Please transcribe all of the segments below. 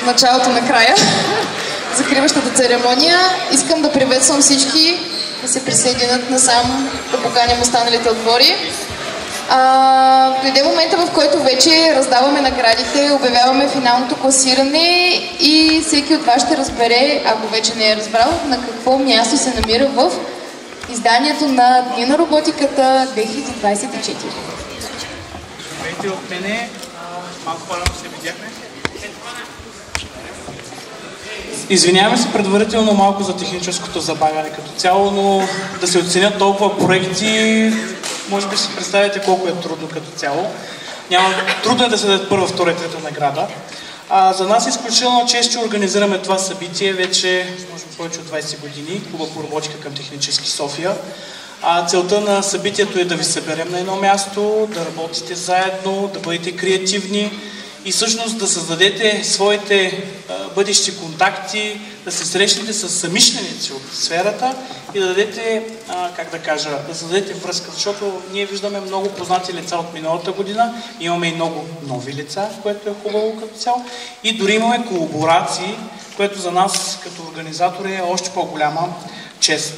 началото на края, закриващата церемония. Искам да приветствам всички да се присъединят насам, да поканим останалите отбори. Дойде момента, в който вече раздаваме наградите, обявяваме финалното класиране и всеки от вас ще разбере, ако вече не е разбрал, на какво място се намира в изданието на Дни на роботиката 2024. Здравейте от мене, малко по-рано се видяхме. Извиняваме се предварително малко за техническото забавяне като цяло, но да се оценят толкова проекти, може би си представяте колко е трудно като цяло. Трудно е да се дадат първа, втора и трета награда. За нас е изключително чест, че организираме това събитие вече, може би повече от 20 години, Клуба по роботика към Технически София. Целта на събитието е да ви съберем на едно място, да работите заедно, да бъдете креативни и всъщност да създадете своите бъдещи контакти, да се срещнете с съмишленици от сферата и да дадете, да създадете връзка, защото ние виждаме много познати лица от миналата година, имаме и много нови лица, което е хубаво като цяло, и дори имаме колаборации, което за нас като организатор е още по-голяма чест.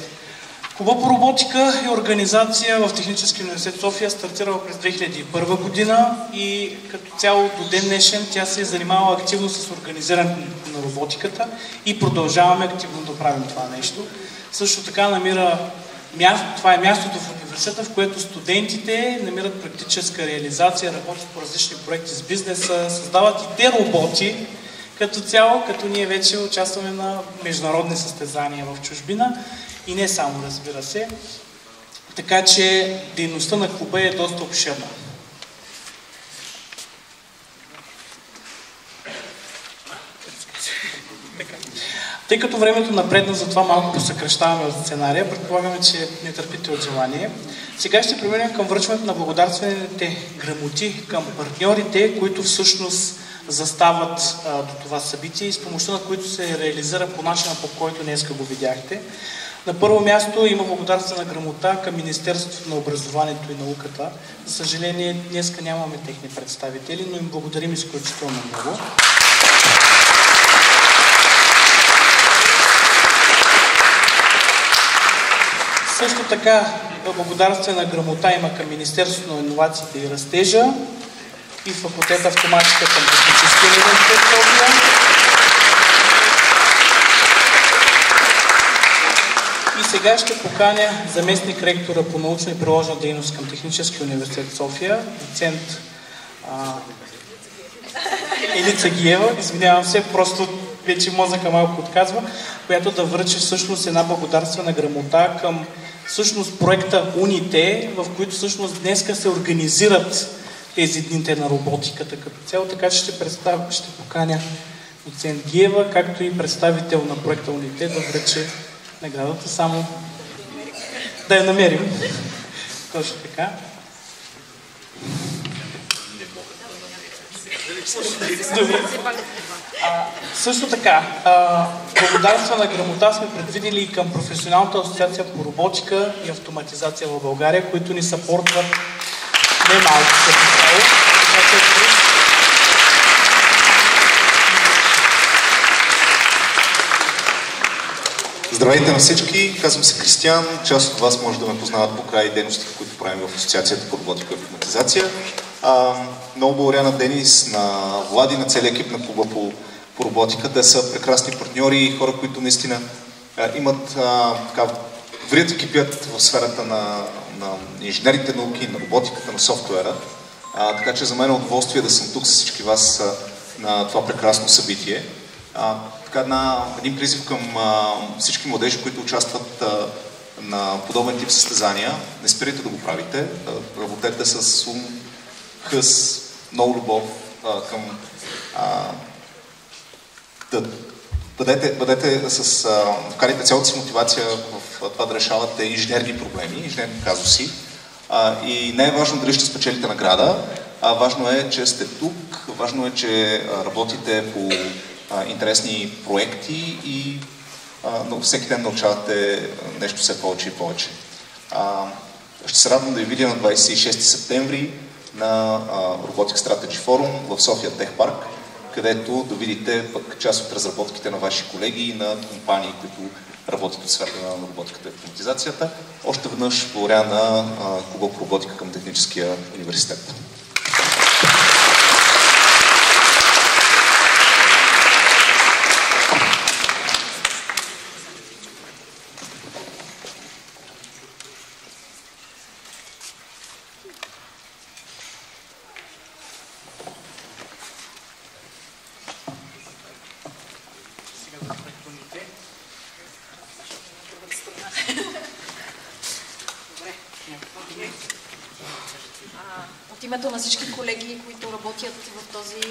Клуба по роботика е организация в Техническия университет София, стартирала през 2001 година и като цяло до ден днешен тя се е занимавала активно с организирането на роботиката и продължаваме активно да правим това нещо. Също така това е мястото в университета, в което студентите намират практическа реализация, работят по различни проекти с бизнеса, създават и те роботи като цяло, като ние вече участваме на международни състезания в чужбина. И не само, разбира се. Така че дейността на клуба е доста обширна. Тъй като времето напредна, затова малко посъкращаваме от сценария, предполагаме, че не търпите от желание. Сега ще преминем към връчването на благодарствените грамоти към партньорите, които всъщност застават до това събитие и с помощта на които се реализира по начина, по който днеска го видяхте. На първо място има благодарствена грамота към Министерството на образованието и науката. За съжаление, днеска нямаме техни представители, но им благодарим изключително много. Също така благодарствена грамота има към Министерството на иновациите и растежа и факултет автоматика към Техническия университет София. И сега ще поканя заместник ректора по научна и приложна дейност към Техническия университет София, доцент Елица Гиева, извинявам се, просто вече мозъка малко отказва, която да връчи всъщност една благодарствена грамота към всъщност проекта Уните, в които всъщност днеска се организират тези дните на роботиката като цяло, така че ще поканя доцент Гиева, както и представител на проекта Уните да връчи наградата, само да я намерим. Точно така. Добре. Също така, благодарствена грамота сме предвидели и към Професионалната асоциация по роботика и автоматизация в България, които ни съпортват немалко като цяло. Здравейте на всички, казвам се Кристиан, част от вас може да ме познават по край дейностите, които правим в Асоциацията по роботика и автоматизация. Много благодаря на Денис, на Влади, на целия екип на Клуба по роботика. Те са прекрасни партньори и хора, които наистина имат врият и кипят в сферата на инженерните науки, на роботиката, на софтуера. Така че за мен е удоволствие да съм тук с всички вас на това прекрасно събитие. Един призив към всички младежи, които участват на подобен тип състезания. Не спирайте да го правите. Работете с ум, хъс, много любов към вкарайте цялата си мотивация в това да решавате инженерни проблеми, инженерни казуси. И не е важно дали ще спечелите награда, важно е, че сте тук, важно е, че работите по интересни проекти и всеки ден научавате нещо все повече и повече. Ще се радвам да ви видя на 26 септември на Robotic Strategy Forum в София Тех Парк. където да видите пък част от разработките на ваши колеги и на компании, които работят в сферата на роботиката и автоматизацията. Още веднъж благодаря на Клуба по роботика към Техническия университет. От името на всички колеги, които работят в този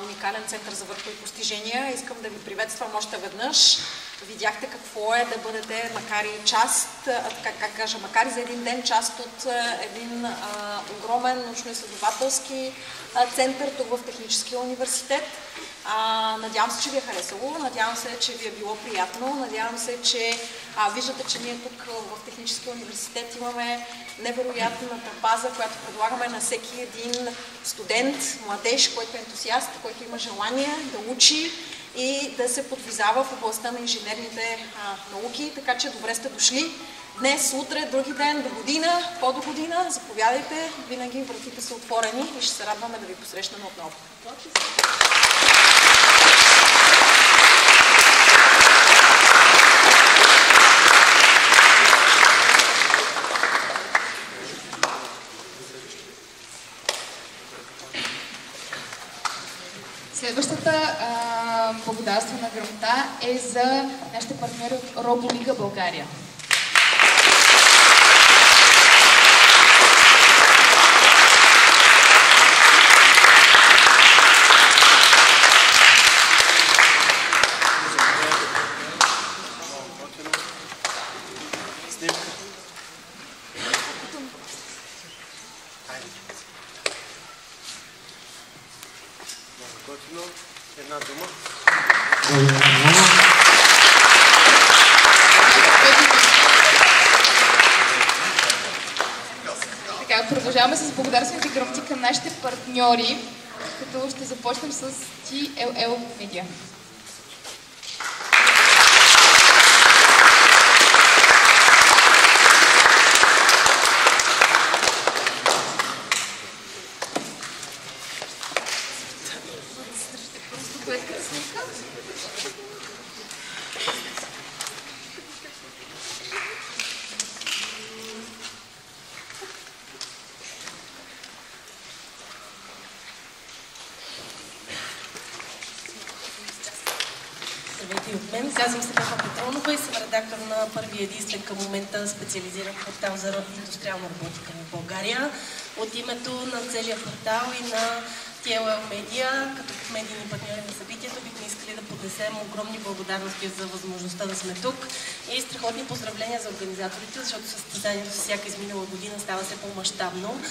уникален център за върхови постижения, искам да ви приветствам още веднъж. Видяхте какво е да бъдете, макар и част, макар и за един ден, част от един огромен научно-изследователски център тук в Техническия университет. Надявам се, че ви е харесало, надявам се, че ви е било приятно, надявам се, че виждате, че ние тук в Техническия университет имаме невероятната база, която предлагаме на всеки един студент, младеж, който е ентусиаст, който има желание да учи и да се подвизава в областта на инженерните науки, така че добре сте дошли. Днес, утре, други ден, до година, по-до година, заповядайте, винаги вратите са отворени и ще се радваме да ви посрещнем отново. Следващата благодарствена грамота е за нашите партньори от Роболига България. Една дума. Така, продължаваме с благодарствените грамоти към нашите партньори, като ще започнем с TLL Media. Здравейте и от мен. Казвам се Пепа Петронова и съм редактор на първия единствен към момента специализиран портал за индустриална роботика в България. От името на целия портал и на TLL Media, като медийни партньори на събитието, бихме искали да поднесем огромни благодарности за възможността да сме тук и страхотни поздравления за организаторите, защото състезанието с всяка изминала година става все по-мащабно.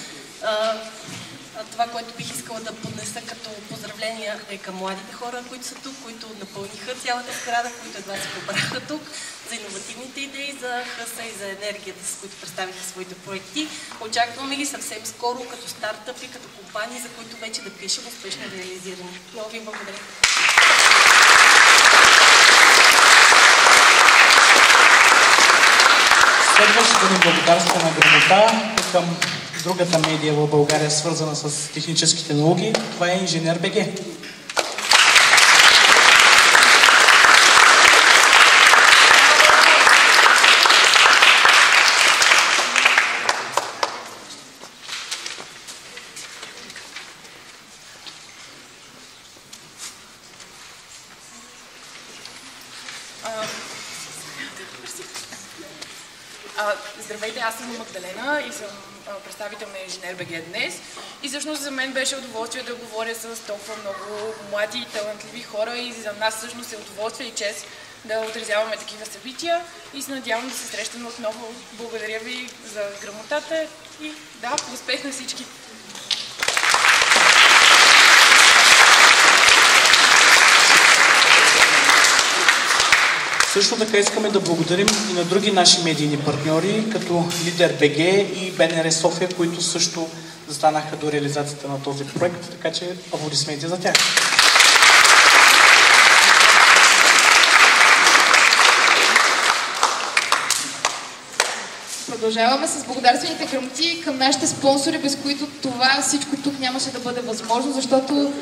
Това, което бих искала да поднеса като поздравления е към младите хора, които са тук, които напълниха цялата сграда, които едва се побраха тук, за иновативните идеи, за хъса и за енергията, с които представиха своите проекти. Очакваме ги съвсем скоро като стартъпи, като компании, за които вече да пишем успешно реализирани. Много ви благодаря. Следващата ни благодарствена грамота е към другата медия в България, свързана с техническите науки. Това е Инженер БГ. Здравейте, аз съм Магдалена и съм представител на Инженер БГ днес. И всъщност за мен беше удоволствие да говоря с толкова много млади и талантливи хора и за нас всъщност е удоволствие и чест да отразяваме такива събития и се надявам да се срещаме отново. Благодаря ви за грамотата и да, успех на всички! Също така искаме да благодарим и на други наши медийни партньори, като Лидер БГ и БНР София, които също застанаха до реализацията на този проект, така че аплодисменти за тях. Продължаваме с благодарствените грамоти към нашите спонсори, без които това всичко тук нямаше да бъде възможно, защото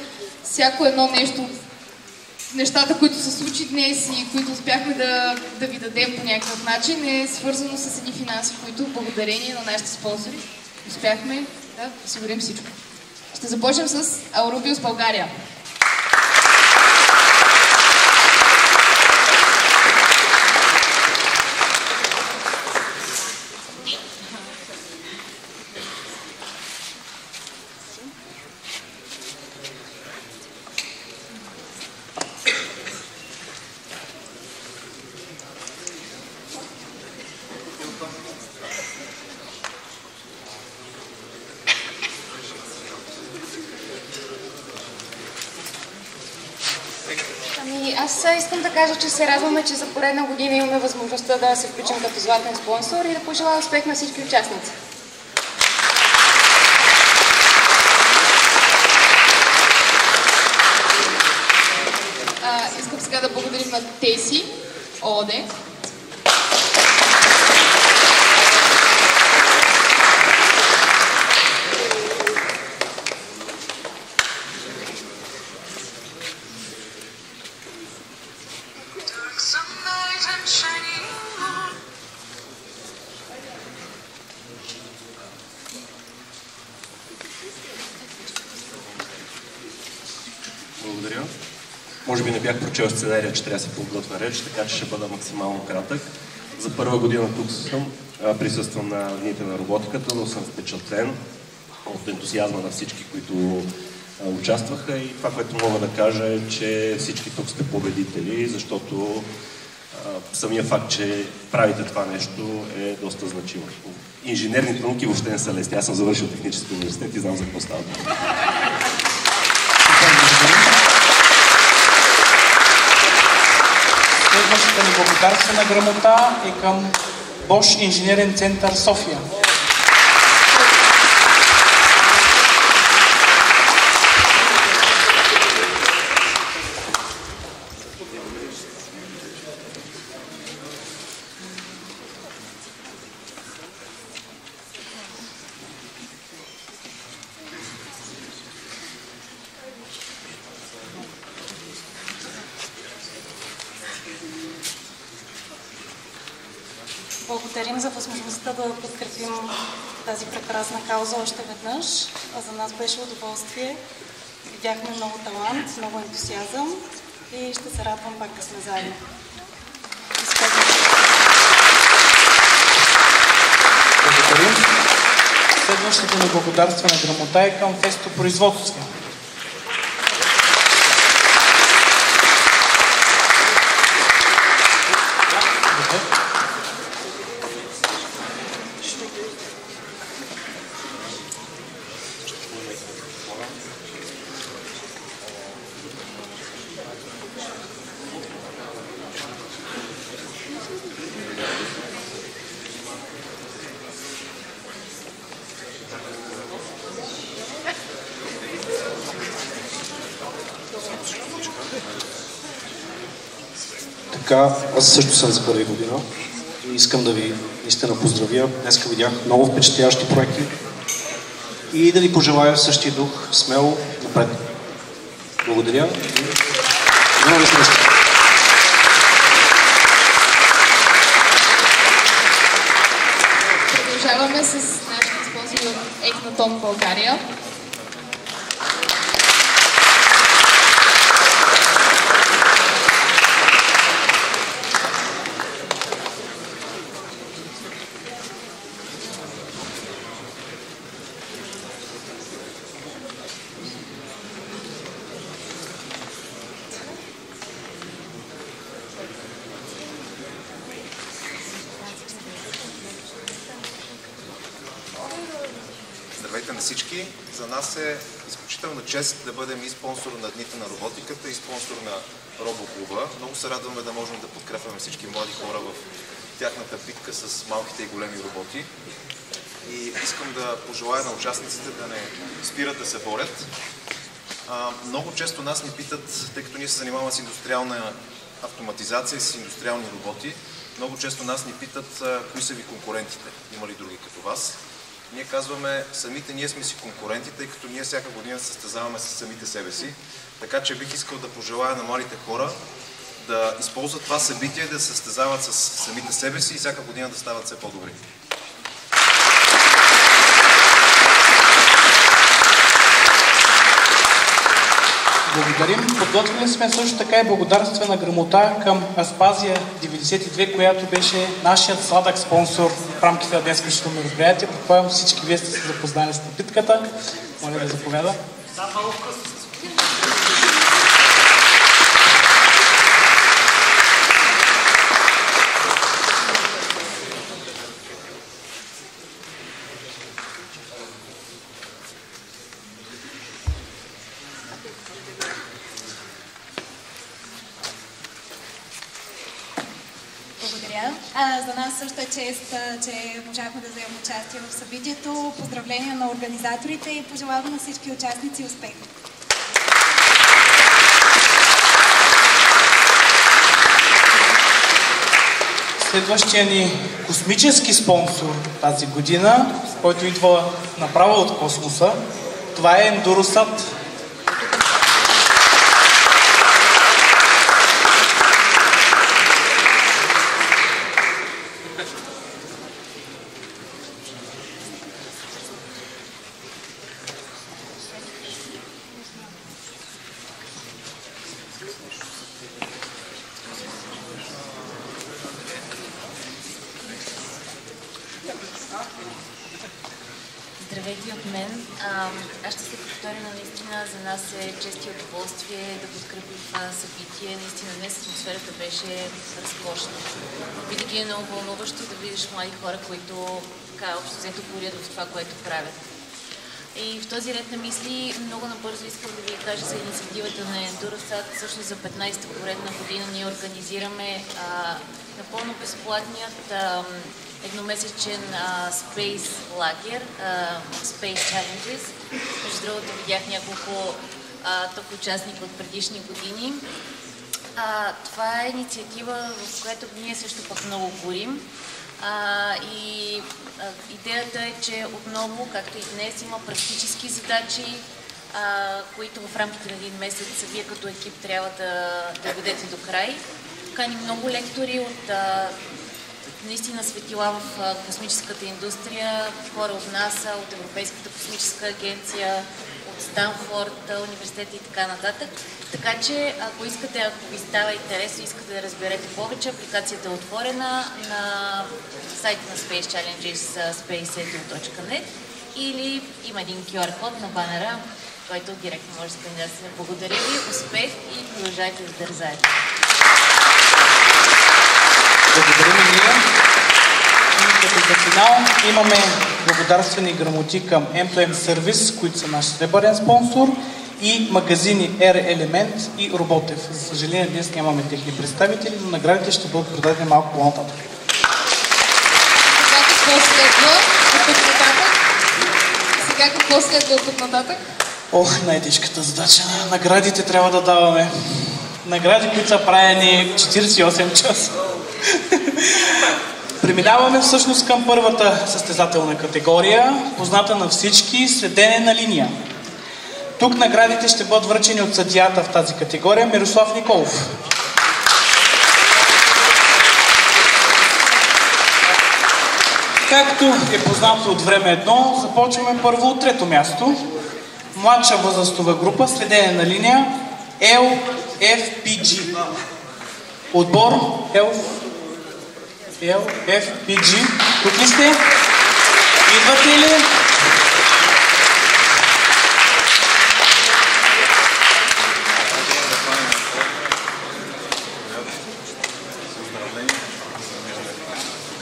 всяко едно нещо, нещата, които се случи днес и които успяхме да ви дадем по някакъв начин, е свързано с едни финанси, които благодарение на нашите спонсори успяхме да осигурим всичко. Ще започнем с Ауробиус България. Аз искам да кажа, че се радваме, че за поредна година имаме възможността да се включим като златен спонсор и да пожелая успех на всички участници. Искам сега да благодарим на Теси ООД. Благодаря. Може би не бях прочел сценария, че трябва да се подготвя реч, така че ще бъда максимално кратък. За първа година тук съм, присъствам на Дните на роботиката, но съм впечатлен от ентусиазма на всички, които участваха, и това, което мога да кажа е, че всички тук сте победители, защото самия факт, че правите това нещо е доста значимо. Инженерните науки въобще не са лесни. Аз съм завършил технически университет и знам за какво става. Следващата ни благодарствена грамота е към Bosch инженерен център София. Благодарим за възможността да подкрепим тази прекрасна кауза още веднъж. А за нас беше удоволствие. Видяхме много талант, много ентусиазъм и ще се радвам пак да сме заедно. Благодарим. Следващата ни благодарствена грамота е към Фесто производство. Така, аз също съм за първи година и искам да ви наистина поздравя. Днеска видях много впечатляващи проекти и да ви пожелая в същия дух смело напред. Благодаря и много среща. Продължаваме с нашите спонсори от Екнатон България. Здравейте на всички! За нас е изключителна чест да бъдем и спонсор на Дните на роботиката, и спонсор на Робоклуба. Много се радваме да можем да подкрепяме всички млади хора в тяхната битка с малките и големи роботи. И искам да пожелая на участниците да не спират да се борят. Много често нас ни питат, тъй като ние се занимаваме с индустриална автоматизация, с индустриални роботи, Много често нас ни питат кои са ви конкурентите, има ли други като вас. Ние казваме, самите ние сме си конкуренти, тъй като ние всяка година състезаваме с самите себе си. Така че бих искал да пожелая на младите хора да използват това събитие, да се състезават с самите себе си и всяка година да стават все по-добри. Благодарим. Подготвили сме също така и благодарствена грамота към Аспазия 92, която беше нашият сладък спонсор в рамките на днескашното мероприятие. Предполагам, всички вие сте се запознали с напитката. Моля да заповяда. За нас също е чест, че можахме да вземем участие в събитието. Поздравления на организаторите и пожелавам на всички участници успех! Следващия ни космически спонсор тази година, който идва направо от космоса, това е Endurosat. Здравейте от мен. Аз ще се повторя, но наистина за нас е чест и удоволствие да подкрепим това събитие. Наистина днес атмосферата беше разкошна. Винаги е много вълнуващо да видиш млади хора, които общо взето горят в това, което правят. И в този ред на мисли много набързо искам да ви кажа за инициативата на Endurosat. Всъщност за 15-та поредна година ние организираме напълно безплатният едномесечен Space лагер, Space Challenges. Между другото видях няколко тук участника от предишни години. Това е инициатива, в която ние също пък много горим. Идеята е, че отново, както и днес, има практически задачи, които в рамките на един месец вие като екип трябва да доведете до край. Каним много лектори от наистина светила в космическата индустрия, хора от НАСА, от Европейската космическа агенция, от Станфорд, университета и така нататък. Така че, ако искате, ако ви става интересно, искате да разберете повече, апликацията е отворена на сайта на Space Challenges spaceedu.net или има един QR код на банера, който директно може да кандидатствате. Благодаря ви, успех и продължайте да дързаете. Благодарим и ние. И като за финал имаме благодарствени грамоти към M2M Service, които са наш сребърен спонсор, и магазини R Element и Роботев. За съжаление днес нямаме техни представители, но наградите ще бъдат продадени малко по-нататък. Сега какво следва от тук нататък? Ох, най-тежката задача. Наградите трябва да даваме. Награди, които са правени 48 часа. Преминаваме всъщност към първата състезателна категория, позната на всички, следене на линия. Тук наградите ще бъдат връчени от съдията в тази категория Мирослав Николов. Както е познато от време едно, започваме първо от трето място. Младша възрастова група, следене на линия LFPG. Отбор LFPG. Тук ли сте? Идвате ли?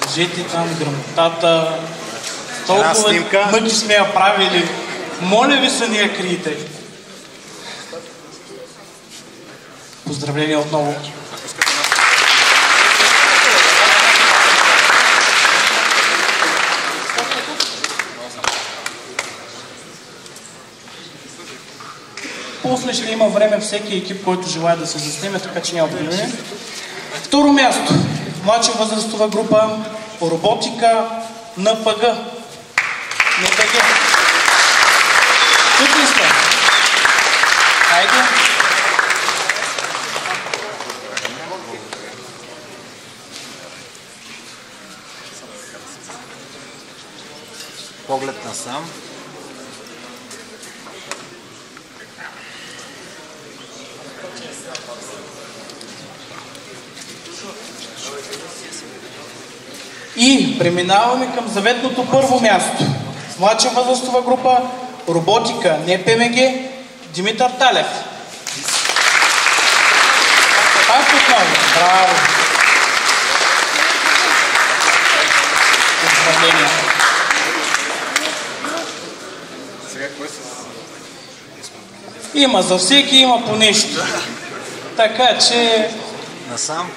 Кажете там грамотата. Толкова мъки сме я правили. Моля ви се, не я криете. Поздравления отново. После ще има време всеки екип, който желая да се заснеме, така че няма проблеми. Второ място. младша възрастова група роботика НПГ. НПГ. Тук ли сте? Хайде. Поглед насам. И преминаваме към заветното първо място. Младша възрастова група роботика НПМГ Димитър Талев. Пак отново. Браво! Поздравления! Има за всеки, има по нещо. Така че... Насам.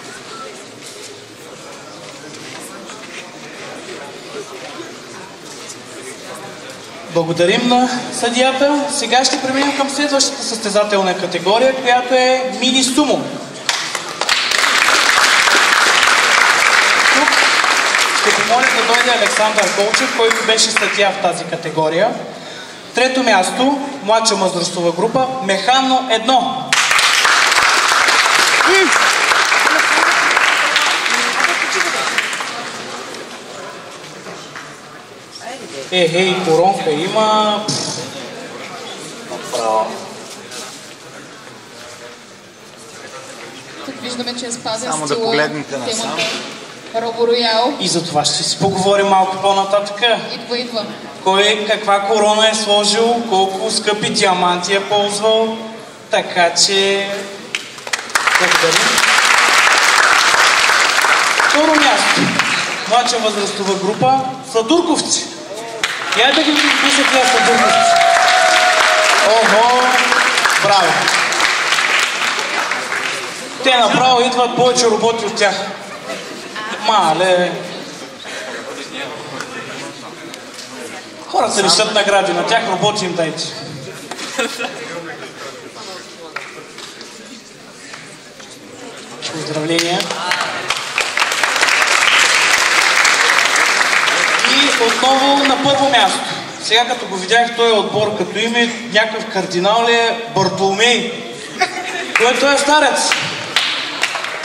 Благодарим на съдията. Сега ще преминем към следващата състезателна категория, която е мини сумо. Тук ще помоля да дойде Александър Колчев, който беше съдия в тази категория. Трето място, младша възрастова група, Механо 1. Ей, коронка има. Направо. Тук виждаме, че е спазен само стила. Да погледнете насам. Робо Роял. И за това ще си поговорим малко по-нататък. Идва. Кой каква корона е сложил, колко скъпи диаманти е ползвал. Така че... Благодарим. Второ място. Младша възрастова група Садурковци. Я да ги пиша тия Садурковци. Ого! Браво! Те направо идват повече роботи от тях. Мале! Хората лишат награди, на тях роботи им дайте. Поздравления! И отново на първо място. Сега като го видях този отбор като име, някакъв кардинал ли е Бартоломей. Кой е този старец?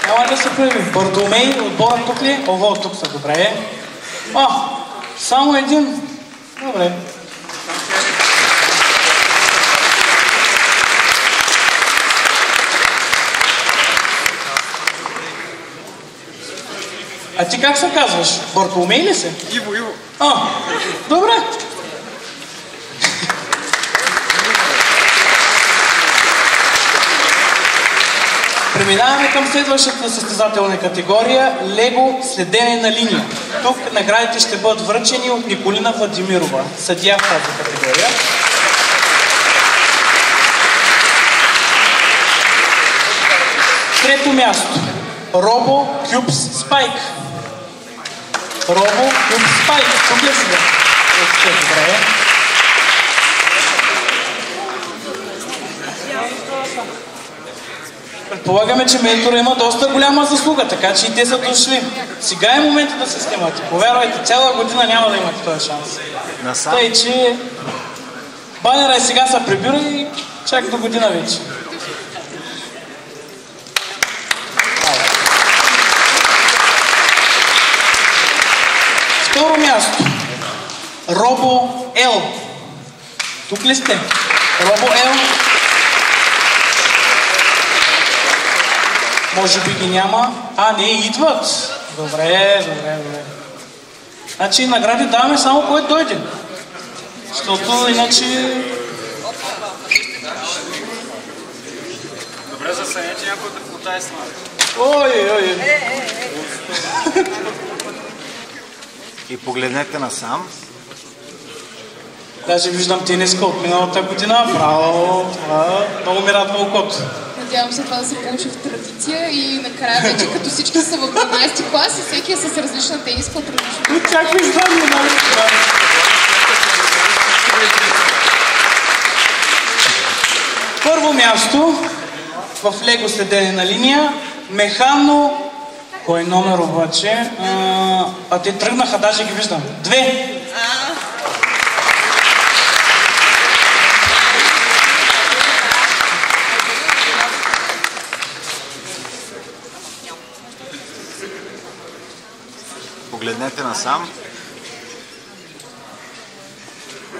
Няма да се прояви. Бартоломей, отборът тук ли? Ого, тук са, добре. Само един. Добре. А ти как се казваш? Бартоломей ли се? Иво. Добре. Преминаваме към следващата състезателна категория – Лего следене на линия. Тук наградите ще бъдат връчени от Николина Владимирова, съдия в тази категория. Трето място – Робо Кюбс Спайк. Робо Кюбс Спайк. Тук ли си? Добре. Предполагаме, че ментора има доста голяма заслуга, така че и те са дошли. Сега е момента да се снимате. Повярвайте, цяла година няма да имате този шанс. Тъй, че банера и сега се прибира и чак до година вече. Второ място. Робо Ел. Тук ли сте? Робо Ел. Може би ги няма. Не, идват. Добре. Значи награди даваме само който дойде. Защото иначе... Добре, засънете някой да плутае с нас. Ой. И погледнете насам. Даже виждам тениска от миналата година. Браво! Това много ми радва окото. Надявам се това да се получи в традиция и накрая вече като всички са в 12-ти клас и всеки е с различна тениска от различна. Очаквай издание, много това. Първо място в Лего следене на линия Механо Кой номер обаче? Те тръгнаха, даже ги виждам. 2. Погледнете насам.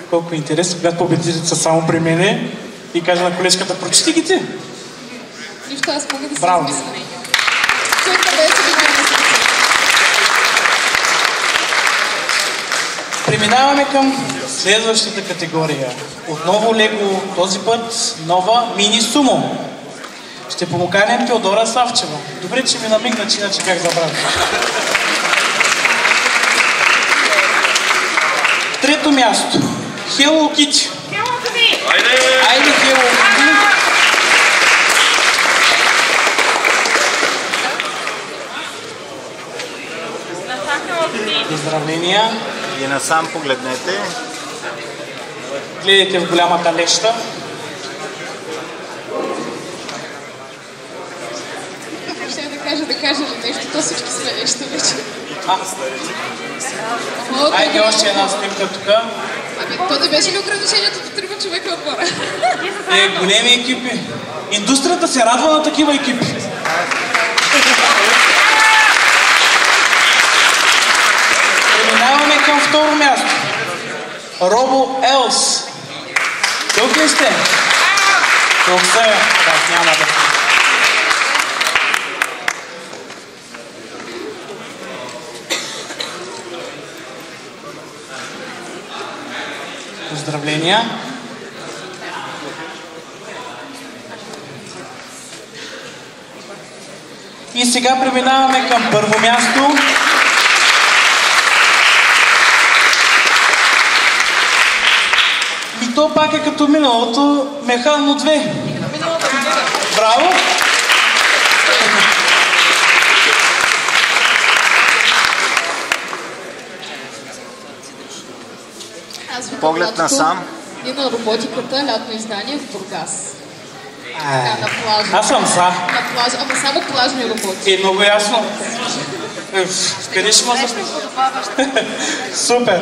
Колко интересно, когато победителите са само при мене и кажа на колежката, прочети ги ти. Нищо, аз мога да се Браво. измисля. Чуйте вече ви Преминаваме към следващата категория. Отново Лего, този път нова мини сумо. Ще помоканем Теодора Савчева. Добре, че ми намигна, че иначе как забравя. Трето място. Hello Kitty. Айде, Hello Kitty. Поздравления. И насам погледнете. Гледайте в голямата леща. ще да кажа ли нещо, то всички сме нещо вече. Айде още една снимка тук. То не беше ли ограничението до 3 човека отбора? Големи екипи. Индустрията се радва на такива екипи. Преминаваме към второ място. Робо Елс. Тук ли сте? Тук са. Так, няма да. Поздравления. И сега преминаваме към първо място. И то пак е като миналото, механно 2. Браво! Поглед насам. И на роботиката, лятно издание в Бургас. На плажа. Аз съм за. На плажа, ама само плажни роботи. Много ясно. Къде ще ме Супер!